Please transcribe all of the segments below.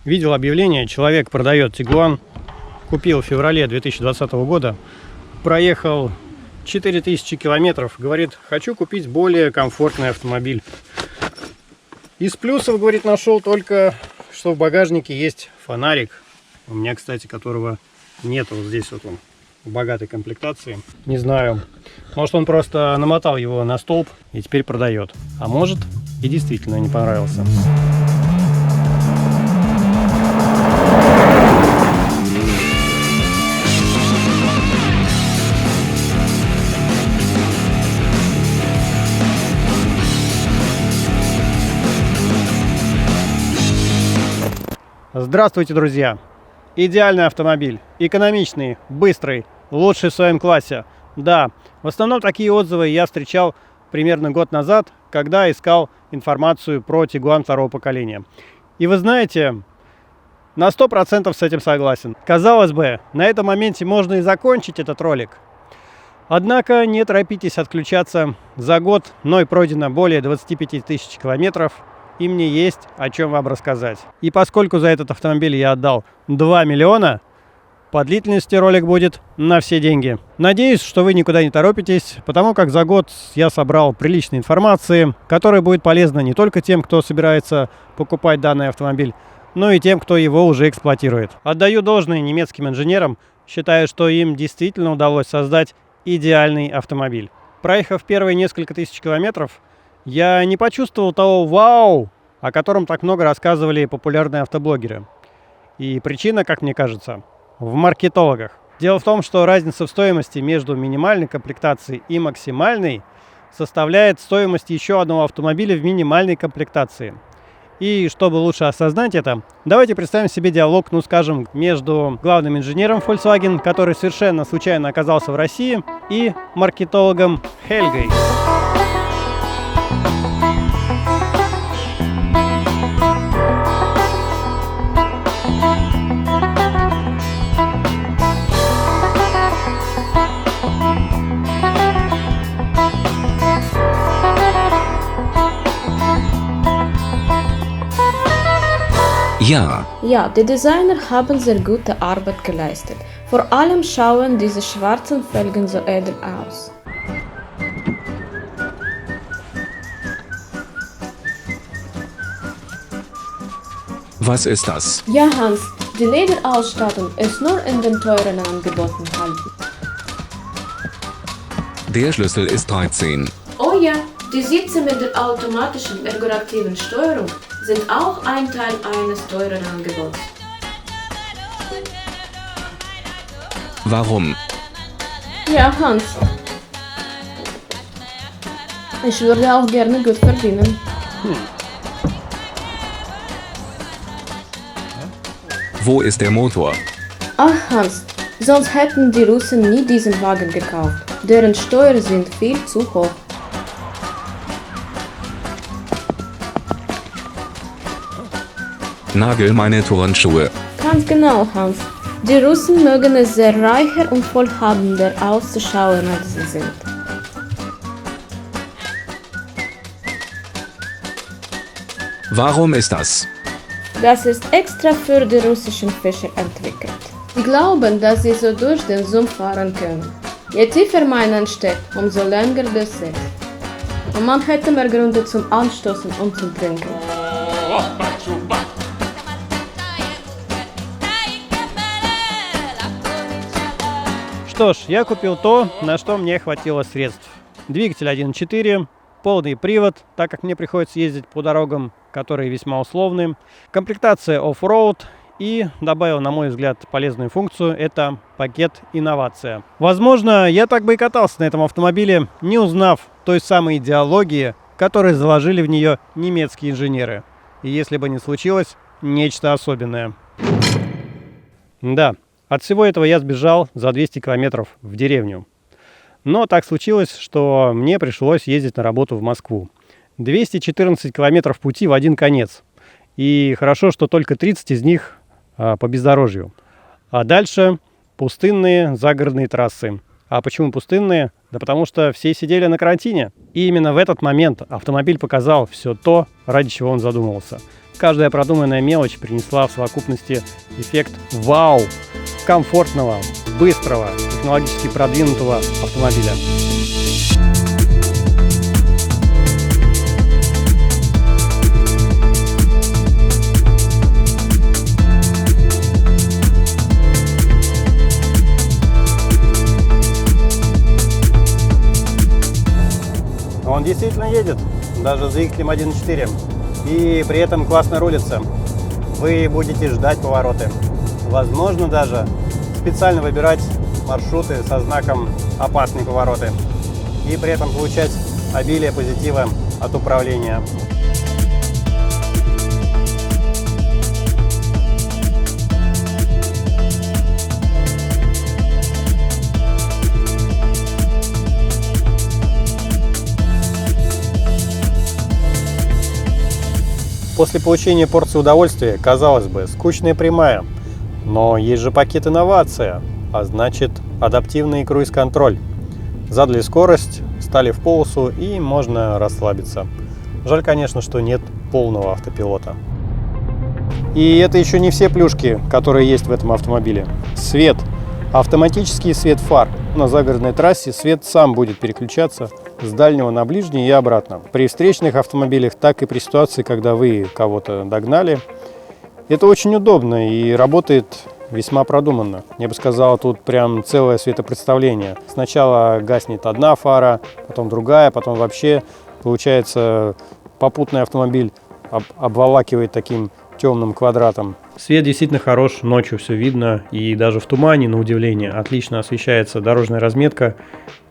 Видел объявление, человек продает Тигуан, купил в феврале 2020 года, проехал 4000 километров, говорит, хочу купить более комфортный автомобиль. Из плюсов, говорит, нашел только, что в багажнике есть фонарик. У меня, кстати, которого нет, вот здесь вот он, в богатой комплектации. Не знаю, может он просто намотал его на столб и теперь продает. А может и действительно не понравился. Здравствуйте, друзья! Идеальный автомобиль, экономичный, быстрый, лучший в своем классе. Да, в основном такие отзывы я встречал примерно год назад, когда искал информацию про Тигуан второго поколения. И вы знаете, на 100% с этим согласен. Казалось бы, на этом моменте можно и закончить этот ролик. Однако не торопитесь отключаться. За год мной пройдено более 25 тысяч километров. И мне есть о чем вам рассказать. И поскольку за этот автомобиль я отдал 2 миллиона, по длительности ролик будет на все деньги. Надеюсь, что вы никуда не торопитесь, потому как за год я собрал приличной информации, которая будет полезна не только тем, кто собирается покупать данный автомобиль, но и тем, кто его уже эксплуатирует. Отдаю должное немецким инженерам, считаю, что им действительно удалось создать идеальный автомобиль. Проехав первые несколько тысяч километров, я не почувствовал того вау, о котором так много рассказывали популярные автоблогеры. И причина, как мне кажется, в маркетологах. Дело в том, что разница в стоимости между минимальной комплектацией и максимальной составляет стоимость еще одного автомобиля в минимальной комплектации. И чтобы лучше осознать это, давайте представим себе диалог, ну скажем, между главным инженером Volkswagen, который совершенно случайно оказался в России, и маркетологом Хельгой. Ja, die Designer haben sehr gute Arbeit geleistet. Vor allem schauen diese schwarzen Felgen so edel aus. Was ist das? Ja, Hans, die Lederausstattung ist nur in den teuren Angeboten enthalten. Der Schlüssel ist 13. Oh ja, die Sitze mit der automatischen ergoaktiven Steuerung sind auch ein Teil eines teuren Angebots. Warum? Ja, Hans. Ich würde auch gerne gut verdienen. Wo ist der Motor? Ach, Hans, sonst hätten die Russen nie diesen Wagen gekauft. Deren Steuern sind viel zu hoch. Nagel meine Turnschuhe. Ganz genau, Hans. Die Russen mögen es sehr reicher und wohlhabender auszuschauen, als sie sind. Warum ist das? Das ist extra für die russischen Fischer entwickelt. Sie glauben, dass sie so durch den Sumpf fahren können. Je tiefer man steckt, umso länger das ist. Und man hätte mehr Gründe zum Anstoßen und zum Trinken. Что ж, я купил то, на что мне хватило средств. Двигатель 1.4, полный привод, так как мне приходится ездить по дорогам, которые весьма условны. Комплектация off-road и добавил, на мой взгляд, полезную функцию – это пакет инновация. Возможно, я так бы и катался на этом автомобиле, не узнав той самой идеологии, которую заложили в нее немецкие инженеры. И если бы не случилось нечто особенное. Да. От всего этого я сбежал за 200 километров в деревню. Но так случилось, что мне пришлось ездить на работу в Москву. 214 километров пути в один конец. И хорошо, что только 30 из них по бездорожью. А дальше пустынные загородные трассы. А почему пустынные? Да потому что все сидели на карантине. И именно в этот момент автомобиль показал все то, ради чего он задумывался. каждая продуманная мелочь принесла в совокупности эффект вау, комфортного, быстрого, технологически продвинутого автомобиля. Он действительно едет, даже с двигателем 1.4, и при этом классно рулится. Вы будете ждать повороты. Возможно, даже специально выбирать маршруты со знаком «Опасные повороты» и при этом получать обилие позитива от управления. После получения порции удовольствия, казалось бы, скучная прямая, но есть же пакет инновация, а значит адаптивный круиз-контроль. Задали скорость, стали в полосу и можно расслабиться. Жаль, конечно, что нет полного автопилота. И это еще не все плюшки, которые есть в этом автомобиле. Свет. Автоматический свет фар. На загородной трассе свет сам будет переключаться с дальнего на ближний и обратно. При встречных автомобилях, так и при ситуации, когда вы кого-то догнали. Это очень удобно и работает весьма продуманно. Я бы сказал, тут прям целое светопредставление. Сначала гаснет одна фара, потом другая, потом вообще получается попутный автомобиль обволакивает таким темным квадратом. Свет действительно хорош, ночью все видно, и даже в тумане, на удивление, отлично освещается дорожная разметка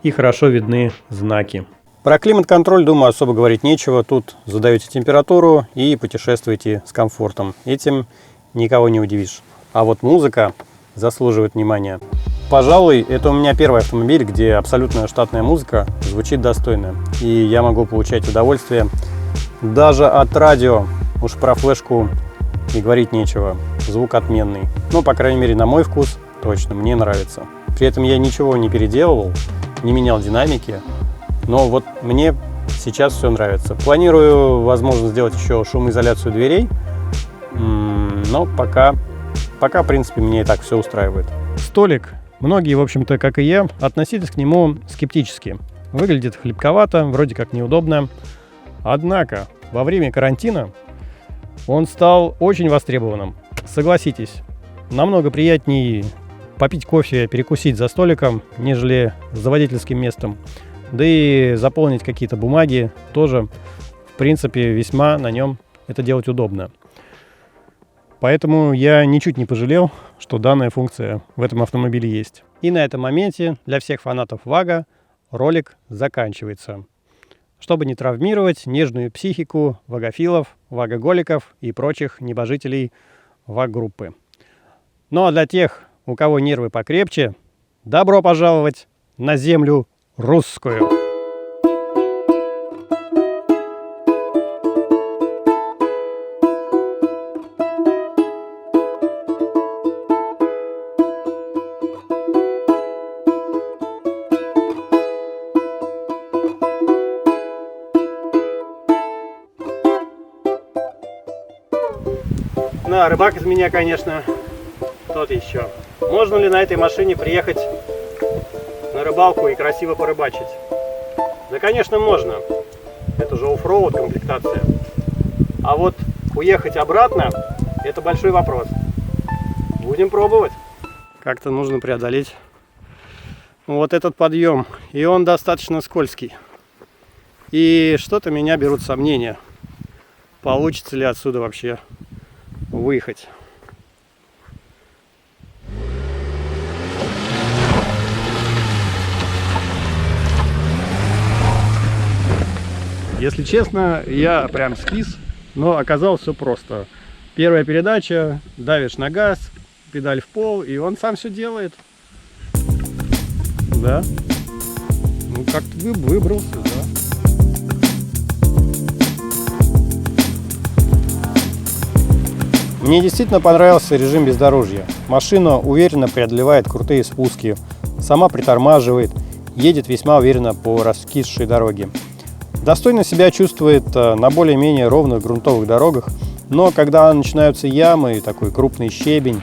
и хорошо видны знаки. Про климат-контроль, думаю, особо говорить нечего. Тут задаете температуру и путешествуете с комфортом. Этим никого не удивишь. А вот музыка заслуживает внимания. Пожалуй, это у меня первый автомобиль, где абсолютно штатная музыка звучит достойно. И я могу получать удовольствие даже от радио. Уж про флешку и говорить нечего. Звук отменный. Ну, по крайней мере, на мой вкус точно мне нравится. При этом я ничего не переделывал, не менял динамики. Но вот мне сейчас все нравится. Планирую, возможно, сделать еще шумоизоляцию дверей. Но пока, в принципе, меня и так все устраивает. Столик. Многие, в общем-то, как и я, относились к нему скептически. Выглядит хлипковато, вроде как неудобно. Однако, во время карантина он стал очень востребованным. Согласитесь, намного приятнее попить кофе, перекусить за столиком, нежели за водительским местом. Да и заполнить какие-то бумаги тоже, в принципе, весьма на нем это делать удобно. Поэтому я ничуть не пожалел, что данная функция в этом автомобиле есть. И на этом моменте для всех фанатов ВАГа ролик заканчивается. Чтобы не травмировать нежную психику вагофилов, вагоголиков и прочих небожителей ВАГ-группы. Ну а для тех, у кого нервы покрепче, добро пожаловать на землю русскую. Да, рыбак из меня, конечно, тот еще. Можно ли на этой машине приехать на рыбалку и красиво порыбачить? Да, конечно, можно. Это же оффроуд комплектация. А вот уехать обратно — это большой вопрос. Будем пробовать. Как-то нужно преодолеть вот этот подъем. И он достаточно скользкий. И что-то меня берут сомнения. Получится ли отсюда вообще выехать. Если честно, я прям скис, но оказалось все просто. Первая передача, давишь на газ, педаль в пол, и он сам все делает. Да. Ну как-то выбрался, да. Мне действительно понравился режим бездорожья. Машина уверенно преодолевает крутые спуски, сама притормаживает, едет весьма уверенно по раскисшей дороге. Достойно себя чувствует на более-менее ровных грунтовых дорогах, Но когда начинаются ямы и такой крупный щебень,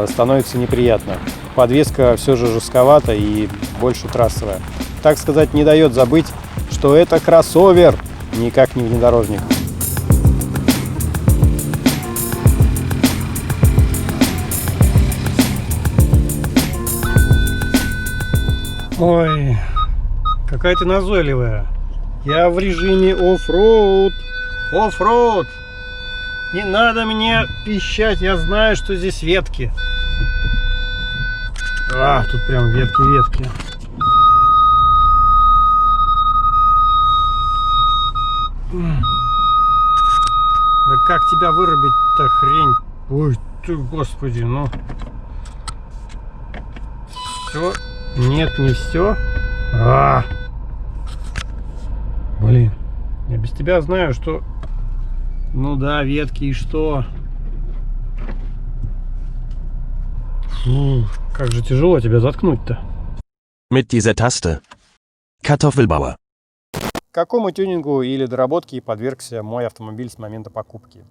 становится неприятно. Подвеска все же жестковата и больше трассовая. Так сказать, не дает забыть, что это кроссовер, никак не внедорожник. Ой, какая ты назойливая. Я в режиме оффроуд. Оффроуд. Не надо мне пищать, я знаю, что здесь ветки. А, тут прям ветки-ветки. Да как тебя вырубить-то, хрень? Ой, ты, господи, ну. Все. Нет, не все. Блин, я без тебя знаю, что... Ну да, ветки и что? Фу, как же тяжело тебя заткнуть-то. Mit dieser Taste. Kartoffelbauer. Какому тюнингу или доработке подвергся мой автомобиль с момента покупки?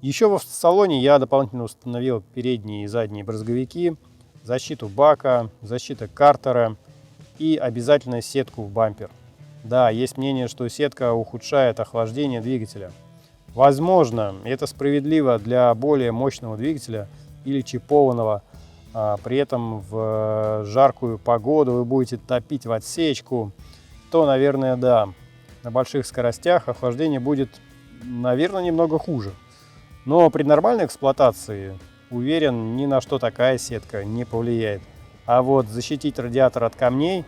Еще в салоне я дополнительно установил передние и задние брызговики, защиту бака, защиту картера и обязательно сетку в бампер. Да, есть мнение, что сетка ухудшает охлаждение двигателя. Возможно, это справедливо для более мощного двигателя или чипованного. При этом в жаркую погоду вы будете топить в отсечку, то, наверное, да. На больших скоростях охлаждение будет, наверное, немного хуже. Но при нормальной эксплуатации, уверен, ни на что такая сетка не повлияет. А вот защитить радиатор от камней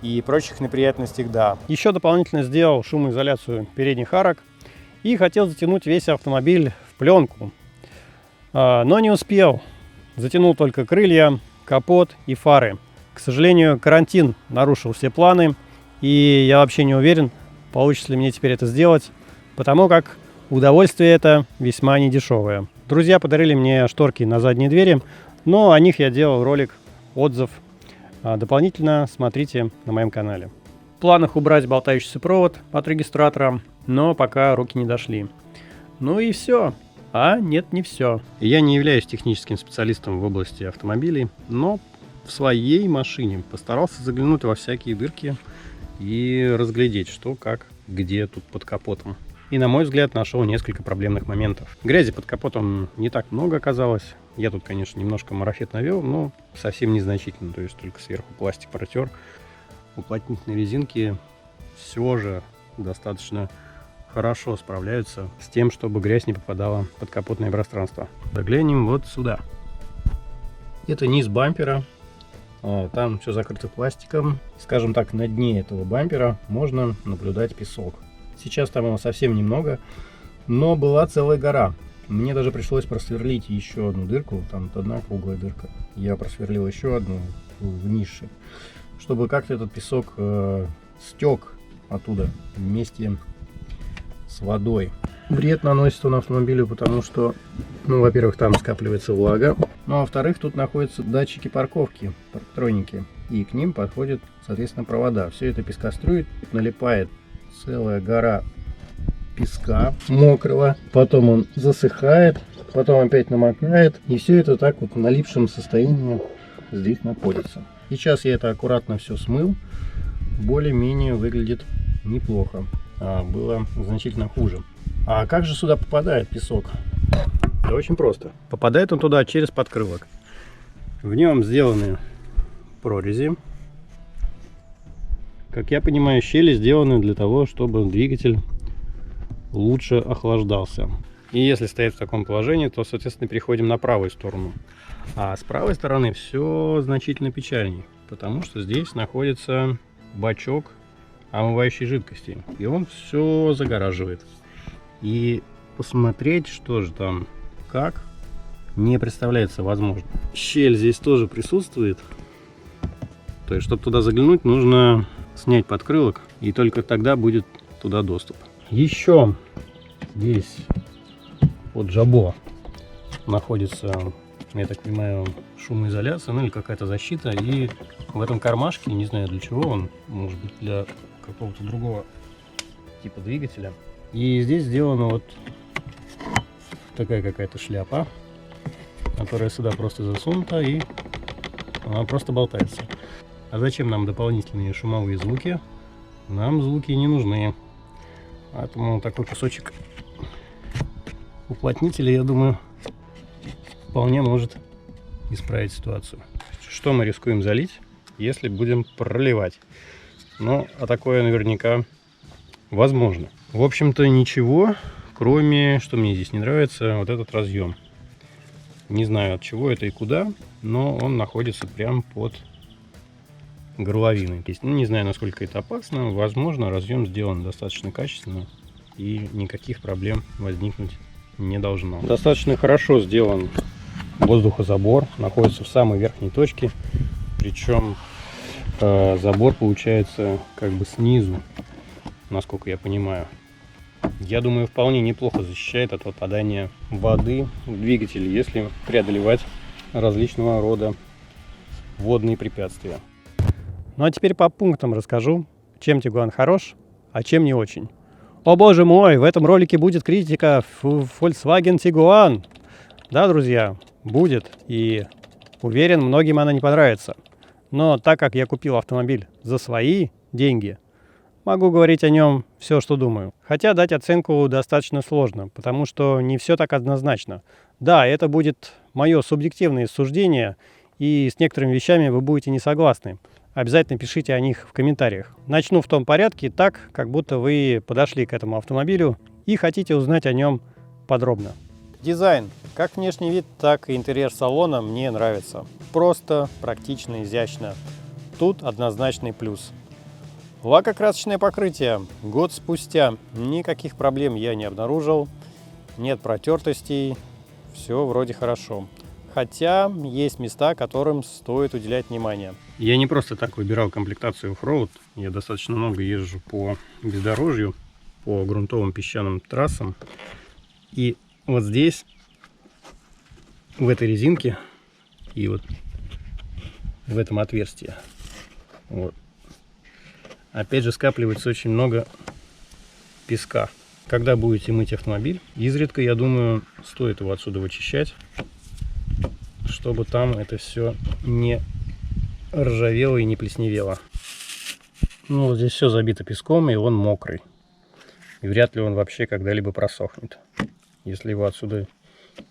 и прочих неприятностей, да. Еще дополнительно сделал шумоизоляцию передних арок и хотел затянуть весь автомобиль в пленку. Но не успел. Затянул только крылья, капот и фары. К сожалению, карантин нарушил все планы, и я вообще не уверен, получится ли мне теперь это сделать, потому как удовольствие это весьма недешевое. Друзья подарили мне шторки на задние двери, но о них я делал ролик, отзыв. Дополнительно смотрите на моем канале. В планах убрать болтающийся провод от регистратора, но пока руки не дошли. Ну и все. А нет, не все. Я не являюсь техническим специалистом в области автомобилей, но в своей машине постарался заглянуть во всякие дырки и разглядеть, что, как, где тут под капотом. И, на мой взгляд, нашел несколько проблемных моментов. Грязи под капотом не так много оказалось. Я тут, конечно, немножко марафет навел, но совсем незначительно. То есть только сверху пластик протер. Уплотнительные резинки все же достаточно хорошо справляются с тем, чтобы грязь не попадала в подкапотное пространство. Заглянем вот сюда. Это низ бампера. Там все закрыто пластиком. Скажем так, на дне этого бампера можно наблюдать песок. Сейчас там его совсем немного, но была целая гора. Мне даже пришлось просверлить еще одну дырку. Там одна круглая дырка. Я просверлил еще одну в нише, чтобы как-то этот песок стек оттуда вместе с водой. Вред наносит он автомобилю, потому что, ну, во-первых, там скапливается влага, ну, а во-вторых, тут находятся датчики парковки, парктроники, и к ним подходят, соответственно, провода. Все это пескоструит, налипает целая гора песка мокрого, потом он засыхает, потом опять намокает, и все это так вот в налипшем состоянии здесь находится. Сейчас я это аккуратно все смыл, более-менее выглядит неплохо, а было значительно хуже. А как же сюда попадает песок? Да очень просто. Попадает он туда через подкрылок. В нем сделаны прорези. Как я понимаю, щели сделаны для того, чтобы двигатель лучше охлаждался. И если стоять в таком положении, то, соответственно, переходим на правую сторону. А с правой стороны все значительно печальней, потому что здесь находится бачок омывающей жидкости, и он все загораживает. И посмотреть, что же там, как, не представляется возможным. Щель здесь тоже присутствует. То есть, чтобы туда заглянуть, нужно снять подкрылок, и только тогда будет туда доступ. Еще здесь под жабо находится, я так понимаю, шумоизоляция, ну или какая-то защита. И в этом кармашке, не знаю для чего он, может быть для какого-то другого типа двигателя. И здесь сделано вот такая какая-то шляпа, которая сюда просто засунута, и она просто болтается. А зачем нам дополнительные шумовые звуки? Нам звуки не нужны. Поэтому такой кусочек уплотнителя, я думаю, вполне может исправить ситуацию. Что мы рискуем залить, если будем проливать? Ну, а такое наверняка возможно. В общем-то, ничего, кроме, что мне здесь не нравится, вот этот разъем. Не знаю, от чего это и куда, но он находится прямо под горловиной. Ну, не знаю, насколько это опасно. Возможно, разъем сделан достаточно качественно, и никаких проблем возникнуть не должно. Достаточно хорошо сделан воздухозабор, находится в самой верхней точке, причем забор получается как бы снизу, насколько я понимаю. Я думаю, вполне неплохо защищает от попадания воды в двигатель, если преодолевать различного рода водные препятствия. Ну а теперь по пунктам расскажу, чем Tiguan хорош, а чем не очень. О боже мой, в этом ролике будет критика Volkswagen Tiguan. Да, друзья, будет, и уверен, многим она не понравится. Но так как я купил автомобиль за свои деньги, могу говорить о нем все, что думаю. Хотя дать оценку достаточно сложно, потому что не все так однозначно. Да, это будет мое субъективное суждение, и с некоторыми вещами вы будете не согласны. Обязательно пишите о них в комментариях. Начну в том порядке, так, как будто вы подошли к этому автомобилю и хотите узнать о нем подробно. Дизайн. Как внешний вид, так и интерьер салона мне нравится. Просто, практично, изящно. Тут однозначный плюс. Лакокрасочное покрытие. Год спустя. Никаких проблем я не обнаружил. Нет протертостей. Все вроде хорошо. Хотя есть места, которым стоит уделять внимание. Я не просто так выбирал комплектацию оффроуд. Я достаточно много езжу по бездорожью, по грунтовым песчаным трассам. И вот здесь, в этой резинке и вот в этом отверстии, вот, опять же скапливается очень много песка. Когда будете мыть автомобиль, изредка, я думаю, стоит его отсюда вычищать, чтобы там это все не ржавело и не плесневело. Ну, вот здесь все забито песком, и он мокрый. И вряд ли он вообще когда-либо просохнет, если его отсюда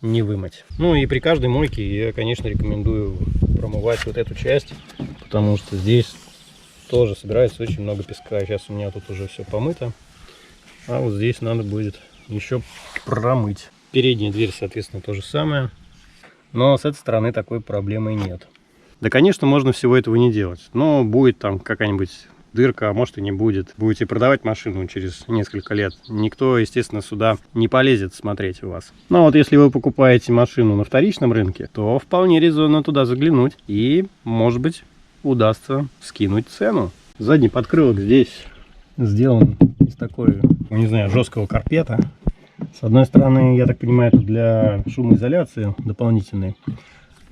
не вымыть. Ну и при каждой мойке я, конечно, рекомендую промывать вот эту часть, потому что здесь тоже собирается очень много песка. Сейчас у меня тут уже все помыто, а вот здесь надо будет еще промыть. Передняя дверь, соответственно, то же самое. Но с этой стороны такой проблемы нет. Да, конечно, можно всего этого не делать. Но будет там какая-нибудь дырка, а может и не будет. Будете продавать машину через несколько лет. Никто, естественно, сюда не полезет смотреть у вас. Но вот если вы покупаете машину на вторичном рынке, то вполне резонно туда заглянуть. И, может быть, удастся скинуть цену. Задний подкрылок здесь сделан из такой, не знаю, жесткого карпета. С одной стороны, я так понимаю, это для шумоизоляции дополнительной,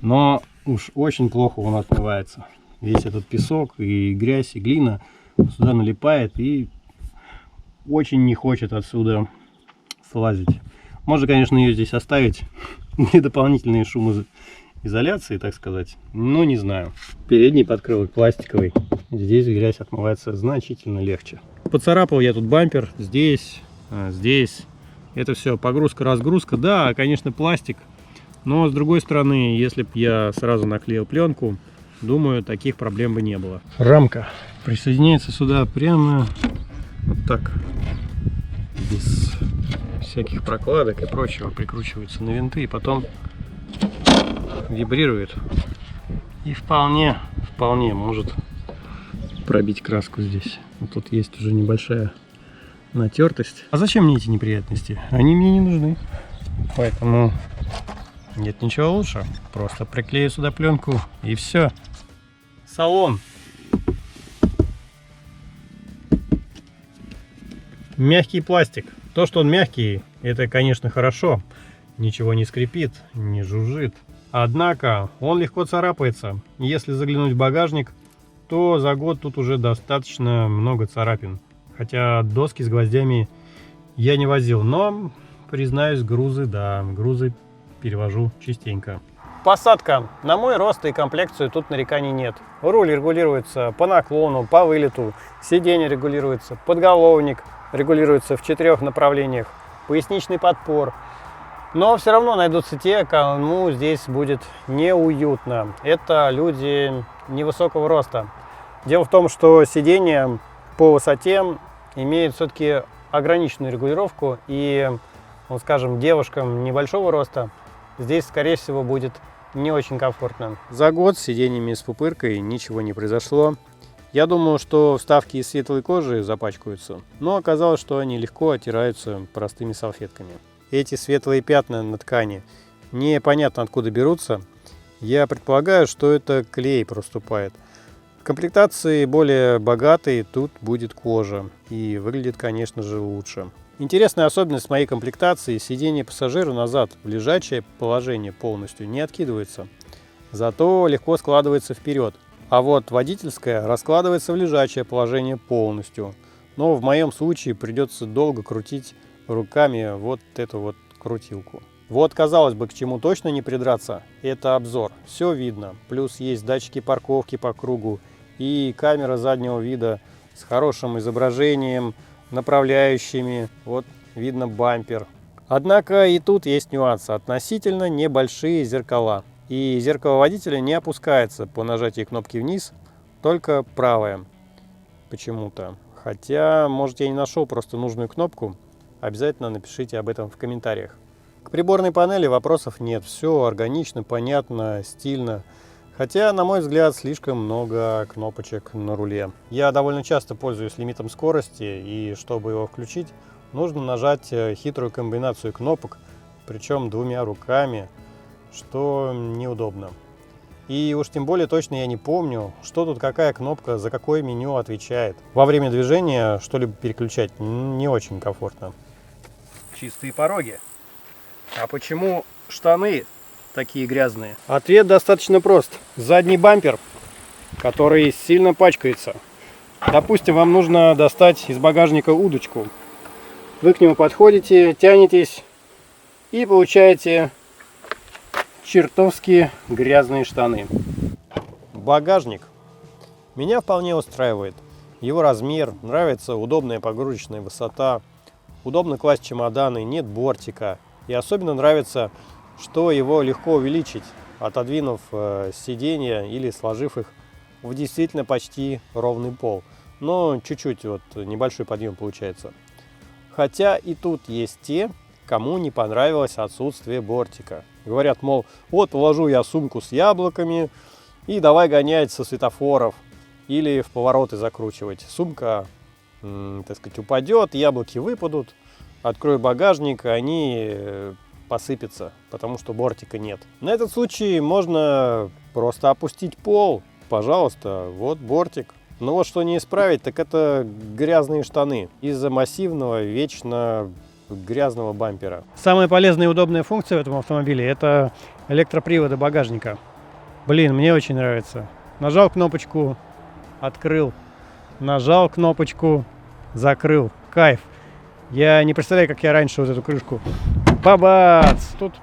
но уж очень плохо он отмывается. Весь этот песок и грязь, и глина сюда налипает и очень не хочет отсюда слазить. Можно, конечно, ее здесь оставить для дополнительной шумоизоляции, так сказать, но не знаю. Передний подкрылок пластиковый, здесь грязь отмывается значительно легче. Поцарапал я тут бампер здесь, здесь. Это все погрузка-разгрузка. Да, конечно, пластик. Но с другой стороны, если бы я сразу наклеил пленку, думаю, таких проблем бы не было. Рамка присоединяется сюда прямо вот так. Без всяких прокладок и прочего. Прикручивается на винты и потом вибрирует. И вполне может пробить краску здесь. Вот тут есть уже небольшая натертость. А зачем мне эти неприятности? Они мне не нужны. Поэтому нет ничего лучше. Просто приклею сюда пленку и все. Салон. Мягкий пластик. То, что он мягкий, это, конечно, хорошо. Ничего не скрипит, не жужжит. Однако он легко царапается. Если заглянуть в багажник, то за год тут уже достаточно много царапин. Хотя доски с гвоздями я не возил, но Признаюсь, грузы перевожу частенько. Посадка. На мой рост и комплекцию тут нареканий нет. Руль регулируется по наклону, по вылету, сиденье регулируется, подголовник регулируется в 4 направлениях, поясничный подпор. Но все равно найдутся те, кому здесь будет неуютно. Это люди невысокого роста. Дело в том, что сиденье по высоте имеет все-таки ограниченную регулировку, и, скажем, девушкам небольшого роста здесь, скорее всего, будет не очень комфортно. За год с сиденьями с пупыркой ничего не произошло. Я думал, что вставки из светлой кожи запачкаются, но оказалось, что они легко оттираются простыми салфетками. Эти светлые пятна на ткани непонятно откуда берутся. Я предполагаю, что это клей проступает. В комплектации более богатой тут будет кожа, и выглядит, конечно же, лучше. Интересная особенность моей комплектации: сиденье пассажира назад в лежачее положение полностью не откидывается, зато легко складывается вперед. А вот водительское раскладывается в лежачее положение полностью. Но в моем случае придется долго крутить руками вот эту вот крутилку. Вот, казалось бы, к чему точно не придраться, это обзор. Все видно. Плюс есть датчики парковки по кругу и камера заднего вида с хорошим изображением, направляющими, вот видно бампер. Однако и тут есть нюансы: относительно небольшие зеркала, и зеркало водителя не опускается по нажатию кнопки вниз, только правое почему-то. Хотя, может, я не нашел просто нужную кнопку, обязательно напишите об этом в комментариях. К приборной панели вопросов нет, все органично, понятно, стильно. Хотя, на мой взгляд, слишком много кнопочек на руле. Я довольно часто пользуюсь лимитом скорости, и чтобы его включить, нужно нажать хитрую комбинацию кнопок, причем 2 руками, что неудобно. И уж тем более точно я не помню, что тут какая кнопка за какое меню отвечает. Во время движения что-либо переключать не очень комфортно. Чистые пороги. А почему штаны такие грязные? Ответ достаточно прост. Задний бампер, который сильно пачкается. Допустим, вам нужно достать из багажника удочку. Вы к нему подходите, тянетесь и получаете чертовски грязные штаны. Багажник меня вполне устраивает. Его размер, нравится удобная погрузочная высота, удобно класть чемоданы, нет бортика. И особенно нравится, что его легко увеличить, отодвинув сиденья или сложив их в действительно почти ровный пол. Но чуть-чуть вот небольшой подъем получается. Хотя и тут есть те, кому не понравилось отсутствие бортика. Говорят, мол, вот вложу я сумку с яблоками и давай гонять со светофоров или в повороты закручивать. Сумка, так сказать, упадет, яблоки выпадут, открою багажник, они посыпятся, потому что бортика нет. На этот случай можно просто опустить пол. Пожалуйста, вот бортик. Но вот что не исправить, так это грязные штаны из-за массивного, вечно грязного бампера. Самая полезная и удобная функция в этом автомобиле — это электроприводы багажника. Блин, мне очень нравится. Нажал кнопочку, открыл. Нажал кнопочку, закрыл. Кайф. Я не представляю, как я раньше вот эту крышку. Бабац! Тут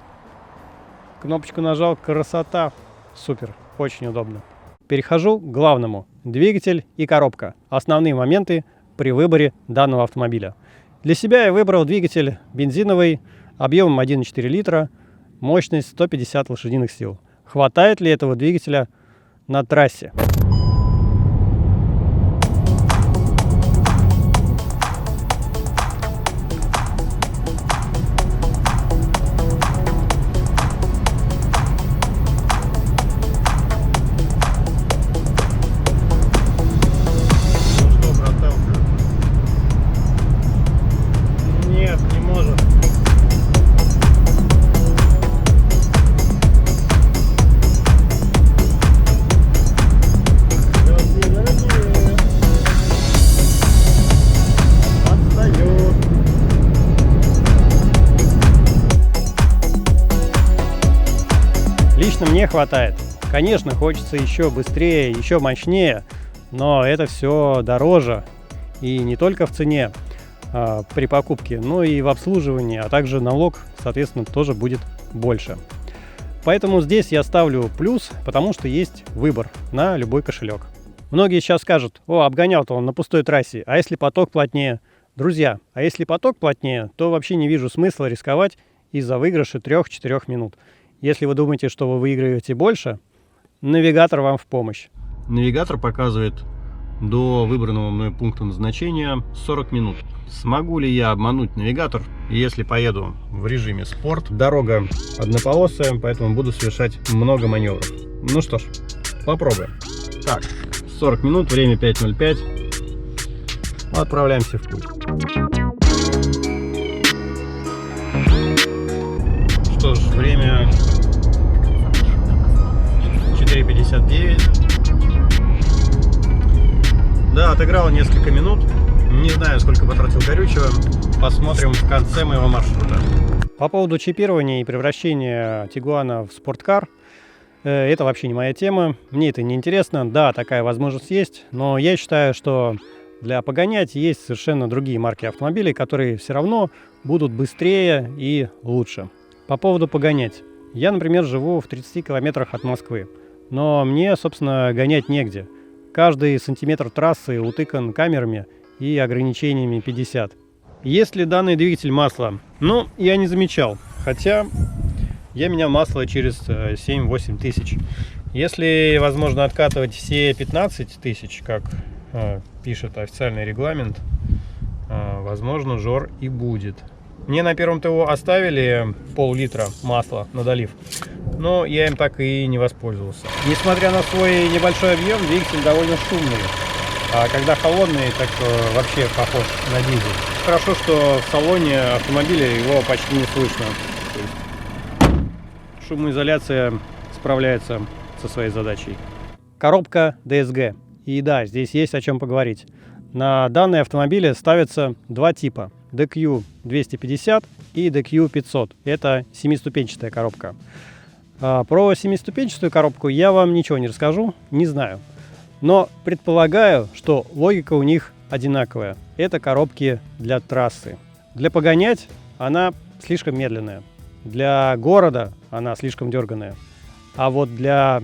кнопочку нажал, красота. Супер, очень удобно. Перехожу к главному. Двигатель и коробка. Основные моменты при выборе данного автомобиля. Для себя я выбрал двигатель бензиновый, объемом 1,4 литра, мощность 150 лошадиных сил. Хватает ли этого двигателя на трассе? Лично мне хватает. Конечно, хочется еще быстрее, еще мощнее, но это все дороже. И не только в цене. при покупке, но и в обслуживании, а также налог, соответственно, тоже будет больше. Поэтому здесь я ставлю плюс, потому что есть выбор на любой кошелек. Многие сейчас скажут: о, обгонял-то он на пустой трассе, а если поток плотнее? Друзья, а если поток плотнее, то вообще не вижу смысла рисковать из-за выигрыша 3-4 минут. Если вы думаете, что вы выигрываете больше, навигатор вам в помощь. Навигатор показывает до выбранного мной пункта назначения 40 минут. Смогу ли я обмануть навигатор, если поеду в режиме спорт? Дорога однополосая, поэтому буду совершать много маневров. Ну что ж, попробуем. Так, 40 минут, время 5:05. Отправляемся в путь. Что ж, время 4:59. Да, отыграл несколько минут. Не знаю, сколько потратил горючего. Посмотрим в конце моего маршрута. По поводу чипирования и превращения Тигуана в спорткар, это вообще не моя тема. Мне это не интересно. Да, такая возможность есть, но я считаю, что для погонять есть совершенно другие марки автомобилей, которые все равно будут быстрее и лучше. По поводу погонять. Я, например, живу в 30 километрах от Москвы, но мне, собственно, гонять негде. Каждый сантиметр трассы утыкан камерами и ограничениями 50. Есть ли данный двигатель масла? Ну, я не замечал, хотя я менял масло через 7-8 тысяч. Если возможно откатывать все 15 тысяч, как пишет официальный регламент, возможно, жор и будет. Мне на первом ТО оставили пол-литра масла на долив, но я им так и не воспользовался. Несмотря на свой небольшой объем, двигатель довольно шумный. А когда холодный, так вообще похож на дизель. Хорошо, что в салоне автомобиля его почти не слышно. Шумоизоляция справляется со своей задачей. Коробка DSG. И да, здесь есть о чем поговорить. На данные автомобили ставятся два типа: DQ250 и DQ500. Это 7-ступенчатая коробка. Про 7-ступенчатую коробку я вам ничего не расскажу, не знаю. Но предполагаю, что логика у них одинаковая. Это коробки для трассы. Для погонять она слишком медленная. Для города она слишком дерганая. А вот для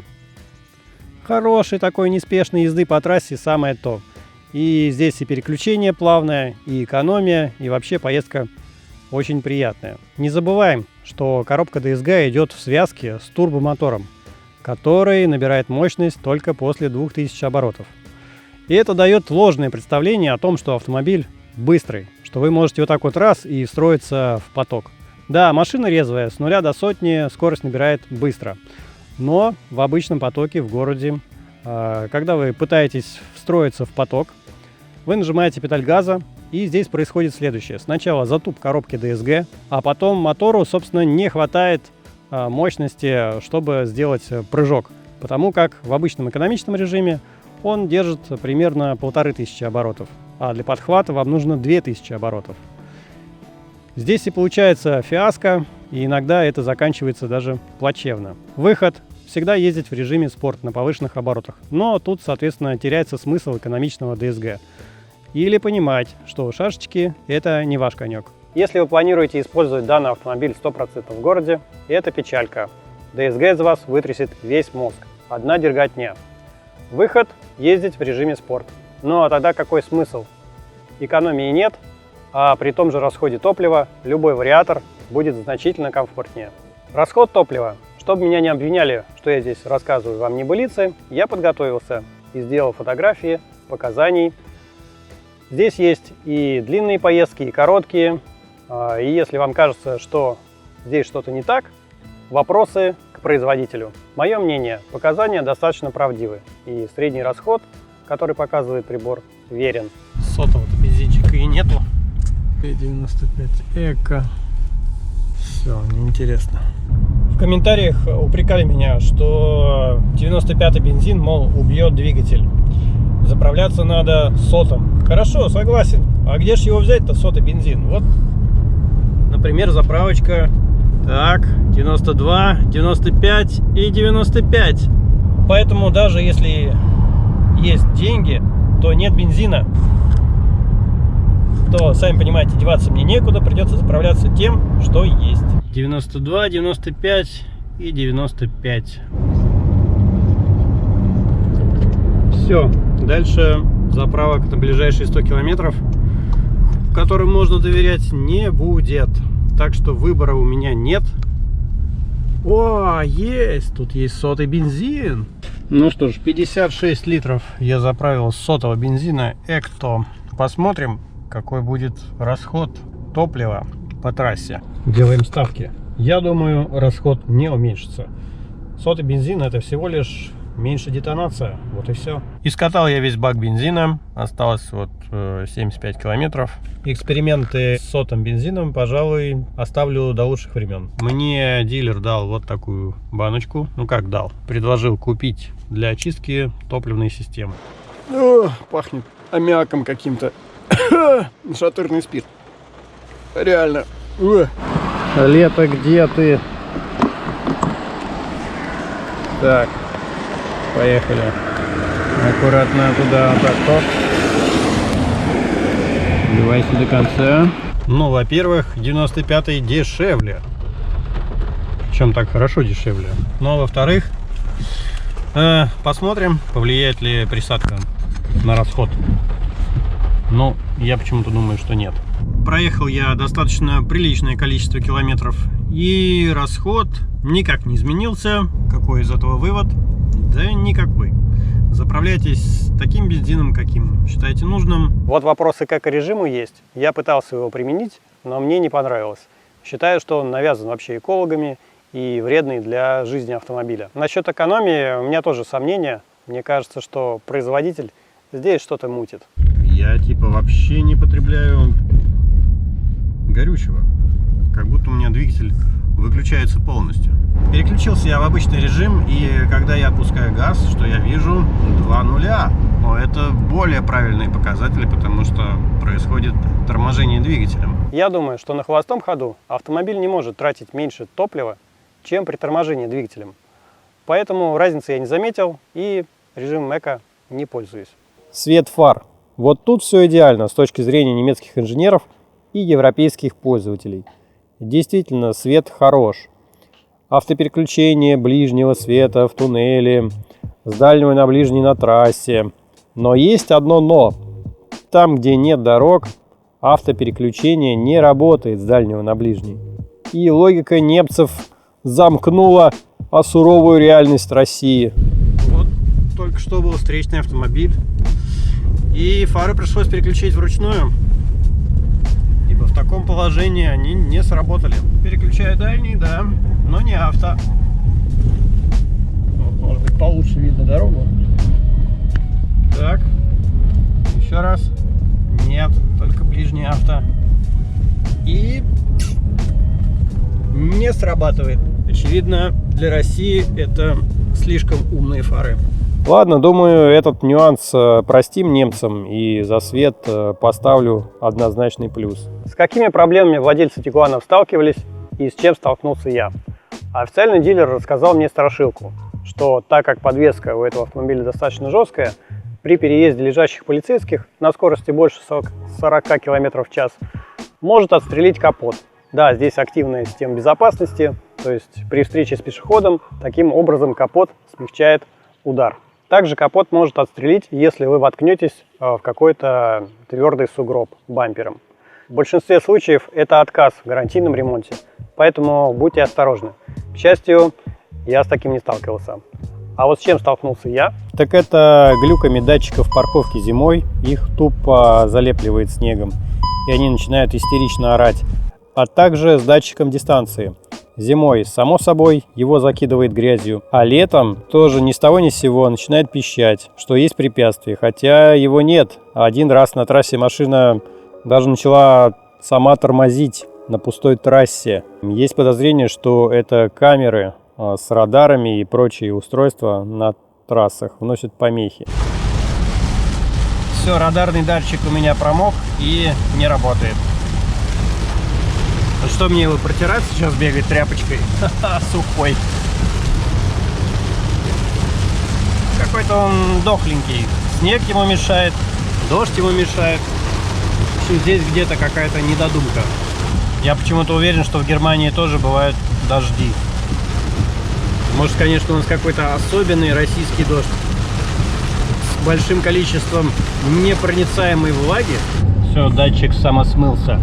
хорошей такой неспешной езды по трассе самое то. И здесь и переключение плавное, и экономия, и вообще поездка очень приятная. Не забываем, что коробка DSG идет в связке с турбомотором, который набирает мощность только после 2000 оборотов. И это дает ложное представление о том, что автомобиль быстрый, что вы можете вот так вот раз и встроиться в поток. Да, машина резвая, с 0 до сотни скорость набирает быстро, но в обычном потоке в городе, когда вы пытаетесь встроиться в поток, вы нажимаете педаль газа, и здесь происходит следующее. Сначала затуп коробки DSG, а потом мотору, собственно, не хватает мощности, чтобы сделать прыжок, потому как в обычном экономичном режиме он держит примерно 1500 оборотов, а для подхвата вам нужно 2000 оборотов. Здесь и получается фиаско, и иногда это заканчивается даже плачевно. Выход – всегда ездить в режиме спорт на повышенных оборотах, но тут, соответственно, теряется смысл экономичного DSG. Или понимать, что шашечки – это не ваш конек. Если вы планируете использовать данный автомобиль 100% в городе, это печалька. DSG из вас вытрясет весь мозг. Одна дерготня. Выход – ездить в режиме спорт. Ну а тогда какой смысл? Экономии нет, а при том же расходе топлива любой вариатор будет значительно комфортнее. Расход топлива. Чтобы меня не обвиняли, что я здесь рассказываю вам небылицы, я подготовился и сделал фотографии показаний. Здесь есть и длинные поездки, и короткие. И если вам кажется, что здесь что-то не так, вопросы к производителю. Мое мнение, показания достаточно правдивы. И средний расход, который показывает прибор, верен. Сотого-то бензинчика и нету. 95 эко. Все, неинтересно. В комментариях упрекали меня, что 95-й бензин, мол, убьет двигатель. Заправляться надо сотом. Хорошо, согласен. А где же его взять-то, сотый бензин? Вот, например, заправочка. Так, 92, 95 и 95. Поэтому даже если есть деньги, то нет бензина. то, сами понимаете, деваться мне некуда, придется заправляться тем, что есть. 92, 95 и 95. Все, дальше заправок на ближайшие 100 километров, которым можно доверять, не будет. Так что выбора у меня нет. О, есть! Тут есть сотый бензин. Ну что ж, 56 литров я заправил сотого бензина Экто. Посмотрим, какой будет расход топлива по трассе. Делаем ставки. Я думаю, расход не уменьшится. Сотый бензин — это всего лишь меньше детонация. Вот и все. Искатал я весь бак бензина. Осталось вот 75 километров. Эксперименты с сотым бензином, пожалуй, оставлю до лучших времен. Мне дилер дал вот такую баночку. Ну как дал? Предложил купить для очистки топливной системы. О, пахнет аммиаком каким-то. Нашатырный спирт. Реально. Лето, где ты? Так. Поехали. Аккуратно туда, вот так, топ. Вливайся до конца. Ну, во-первых, 95-й дешевле. Причем так хорошо дешевле. Ну, а во-вторых, посмотрим, повлияет ли присадка на расход. Ну, я почему-то думаю, что нет. Проехал я достаточно приличное количество километров, и расход никак не изменился. Какой из этого вывод? Да никакой. Заправляйтесь таким бензином, каким считаете нужным. Вот вопросы как к режиму есть. Я пытался его применить, но мне не понравилось. Считаю, что он навязан вообще экологами и вредный для жизни автомобиля. Насчет экономии у меня тоже сомнения. Мне кажется, что производитель здесь что-то мутит. Я типа вообще не потребляю горючего. Как будто у меня двигатель выключается полностью. Переключился я в обычный режим, и когда я отпускаю газ, что я вижу? 2 нуля. Но это более правильные показатели, потому что происходит торможение двигателем. Я думаю, что на холостом ходу автомобиль не может тратить меньше топлива, чем при торможении двигателем. Поэтому разницы я не заметил и режимом эко не пользуюсь. Свет фар. Вот тут все идеально с точки зрения немецких инженеров и европейских пользователей. Действительно, свет хорош. Автопереключение ближнего света в туннеле, с дальнего на ближний на трассе. Но есть одно но. Там, где нет дорог, автопереключение не работает с дальнего на ближний. И логика немцев замкнула о суровую реальность России. Вот только что был встречный автомобиль, и фары пришлось переключить вручную. Ибо в таком положении они не сработали. Переключаю дальний, да, но не авто. Вот, может быть, получше видно дорогу. Так, еще раз. Нет, только ближний авто. И не срабатывает. Очевидно, для России это слишком умные фары. Ладно, думаю, этот нюанс простим немцам, и за свет поставлю однозначный плюс. С какими проблемами владельцы Тигуанов сталкивались и с чем столкнулся я? Официальный дилер рассказал мне страшилку, что так как подвеска у этого автомобиля достаточно жесткая, при переезде лежащих полицейских на скорости больше 40 км в час может отстрелить капот. Да, здесь активная система безопасности, то есть при встрече с пешеходом таким образом капот смягчает удар. Также капот может отстрелить, если вы воткнетесь в какой-то твердый сугроб бампером. В большинстве случаев это отказ в гарантийном ремонте, поэтому будьте осторожны. К счастью, я с таким не сталкивался. А вот с чем столкнулся я? Так это глюками датчиков парковки зимой. Их тупо залепливает снегом, и они начинают истерично орать. А также с датчиком дистанции. Зимой, само собой, его закидывает грязью, а летом тоже ни с того ни с сего начинает пищать, что есть препятствие, хотя его нет. Один раз на трассе машина даже начала сама тормозить на пустой трассе. Есть подозрение, что это камеры с радарами и прочие устройства на трассах вносят помехи. Все, радарный датчик у меня промок и не работает. Что мне его протирать сейчас, бегать тряпочкой? Ха-ха, сухой. Какой-то он дохленький. Снег ему мешает, дождь ему мешает. здесь где-то какая-то недодумка. Я почему-то уверен, что в Германии тоже бывают дожди. Может, конечно, у нас какой-то особенный российский дождь с большим количеством непроницаемой влаги. Все, датчик самосмылся.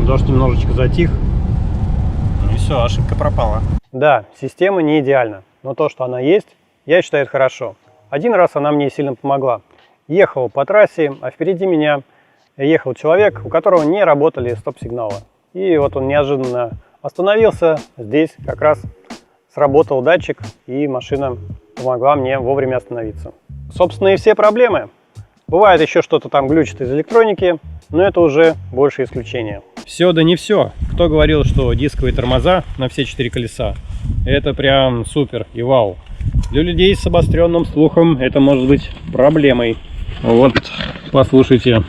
Дождь немножечко затих. Ну и все, ошибка пропала. Да, система не идеальна, но то, что она есть, я считаю, это хорошо. Один раз она мне сильно помогла. Ехал по трассе, а впереди меня ехал человек, у которого не работали стоп-сигналы. И вот он неожиданно остановился. Здесь как раз сработал датчик, и машина помогла мне вовремя остановиться. Собственно, и все проблемы. Бывает еще что-то там глючит из электроники, но это уже больше исключение. Все да не все. Кто говорил, что дисковые тормоза на все 4 колеса это прям супер и вау. Для людей с обостренным слухом это может быть проблемой. Вот, послушайте.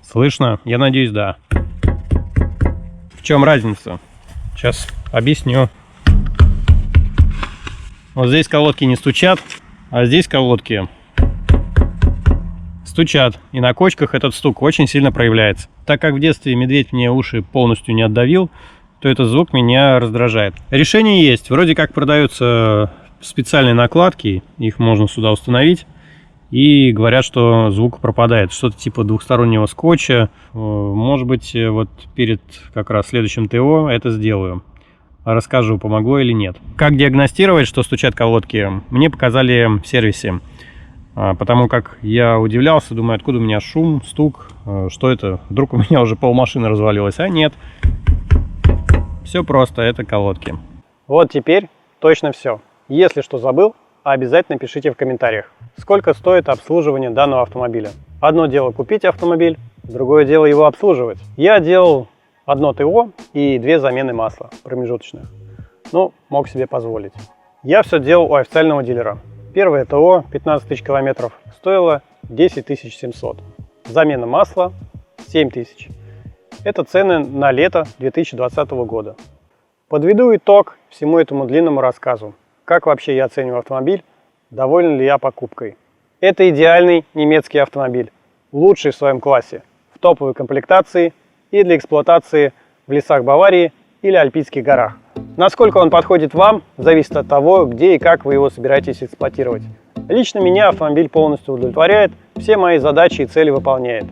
Слышно? Я надеюсь, да. В чем разница? Сейчас объясню. Вот здесь колодки не стучат, а здесь колодки стучат. И на кочках этот стук очень сильно проявляется. Так как в детстве медведь мне уши полностью не отдавил, то этот звук меня раздражает. Решение есть. Вроде как продаются специальные накладки, их можно сюда установить. И говорят, что звук пропадает. Что-то типа двухстороннего скотча. Может быть, вот перед как раз следующим ТО это сделаю. Расскажу, помогло или нет. Как диагностировать, что стучат колодки, мне показали в сервисе. Потому как я удивлялся, думаю, откуда у меня шум, стук, что это? Вдруг у меня уже полмашины развалилось, а нет. Все просто, это колодки. Вот теперь точно все. Если что забыл, обязательно пишите в комментариях, сколько стоит обслуживание данного автомобиля. Одно дело купить автомобиль, другое дело его обслуживать. Я делал одно ТО и 2 замены масла промежуточных. Ну, мог себе позволить. Я все делал у официального дилера. Первое ТО 15 тысяч километров стоило 10 700. Замена масла 7 тысяч. Это цены на лето 2020 года. Подведу итог всему этому длинному рассказу. Как вообще я оцениваю автомобиль, доволен ли я покупкой. Это идеальный немецкий автомобиль, лучший в своем классе, в топовой комплектации и для эксплуатации в лесах Баварии или Альпийских горах. Насколько он подходит вам, зависит от того, где и как вы его собираетесь эксплуатировать. Лично меня автомобиль полностью удовлетворяет, все мои задачи и цели выполняет.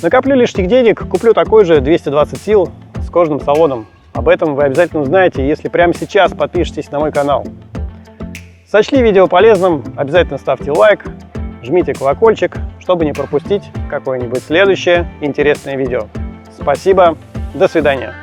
Накоплю лишних денег, куплю такой же 220 сил с кожаным салоном. Об этом вы обязательно узнаете, если прямо сейчас подпишетесь на мой канал. Сочли видео полезным, обязательно ставьте лайк, жмите колокольчик, чтобы не пропустить какое-нибудь следующее интересное видео. Спасибо, до свидания.